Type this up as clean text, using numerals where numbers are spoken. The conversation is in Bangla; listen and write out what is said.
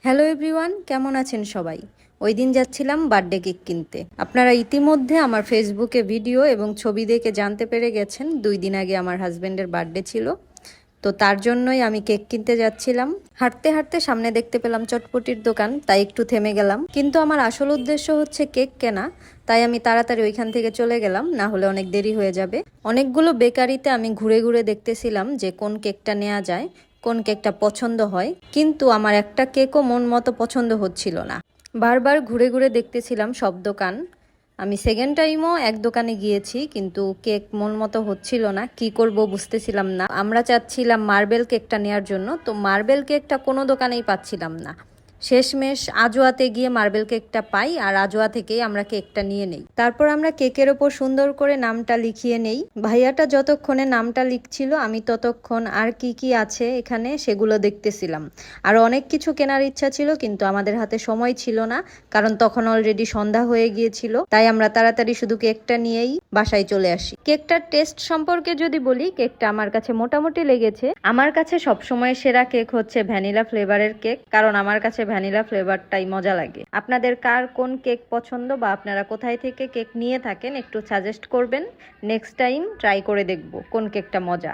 হ্যালো এভরিওয়ান, কেমন আছেন সবাই? ওই দিন যাচ্ছিলাম বার্থডে কেক কিনতে। আপনারা ইতিমধ্যে আমার ফেসবুকে ভিডিও এবং ছবি দেখে জানতে পেরে গেছেন 2 দিন আগে আমার হাজব্যান্ডের বার্থডে ছিল। তো তার জন্যই আমি কেক কিনতে যাচ্ছিলাম। হাঁটতে হাঁটতে সামনে দেখতে পেলাম চটপটির দোকান, তাই একটু থেমে গেলাম। কিন্তু আমার আসল উদ্দেশ্য হচ্ছে কেক কেনা, তাই আমি তাড়াতাড়ি ওইখান থেকে চলে গেলাম, না হলে অনেক দেরি হয়ে যাবে। অনেকগুলো বেকারিতে আমি ঘুরে ঘুরে দেখতেছিলাম যে কোন কেকটা নেওয়া যায়, কোন কেকটা পছন্দ হয়, কিন্তু আমার একটা কেকও মন মতো পছন্দ হচ্ছিল না। বারবার ঘুরে ঘুরে দেখতেছিলাম সব দোকান। আমি সেকেন্ড টাইমও এক দোকানে গিয়েছি, কিন্তু কেক মন মতো হচ্ছিল না। কি করব বুঝতেছিলাম না। আমরা চাচ্ছিলাম মার্বেল কেকটা নেওয়ার জন্য, তো মার্বেল কেকটা কোনো দোকানেই পাচ্ছিলাম না। শেষমেশ আজোয়াতে গিয়ে মার্বেল কেকটা পাই, আর আজোয়া থেকেই আমরা কেকটা নিয়ে নেই। তারপর আমরা কেকের ওপর সুন্দর করে নামটা লিখিয়ে নেই। ভাইয়াটা যতক্ষণে নামটা লিখছিল, আমি ততক্ষণ আর কি কি আছে এখানে সেগুলো দেখতেছিলাম। আর অনেক কিছু কেনার ইচ্ছা ছিল, কিন্তু আমাদের হাতে সময় ছিল না, কারণ তখন অলরেডি সন্ধ্যা হয়ে গিয়েছিল। তাই আমরা তাড়াতাড়ি শুধু কেকটা নিয়েই বাসায় চলে আসি। কেকটার টেস্ট সম্পর্কে যদি বলি, কেকটা আমার কাছে মোটামুটি লেগেছে। আমার কাছে সবসময় সেরা কেক হচ্ছে ভ্যানিলা ফ্লেভারের কেক, কারণ আমার কাছে ভ্যানিলা ফ্লেভারটাই মজা লাগে। আপনাদের কার কোন কেক পছন্দ, বা আপনারা কোথায় থেকে কেক নিয়ে থাকেন, একটু সাজেস্ট করবেন। নেক্সট টাইম ট্রাই করে দেখব কোন কেকটা মজা।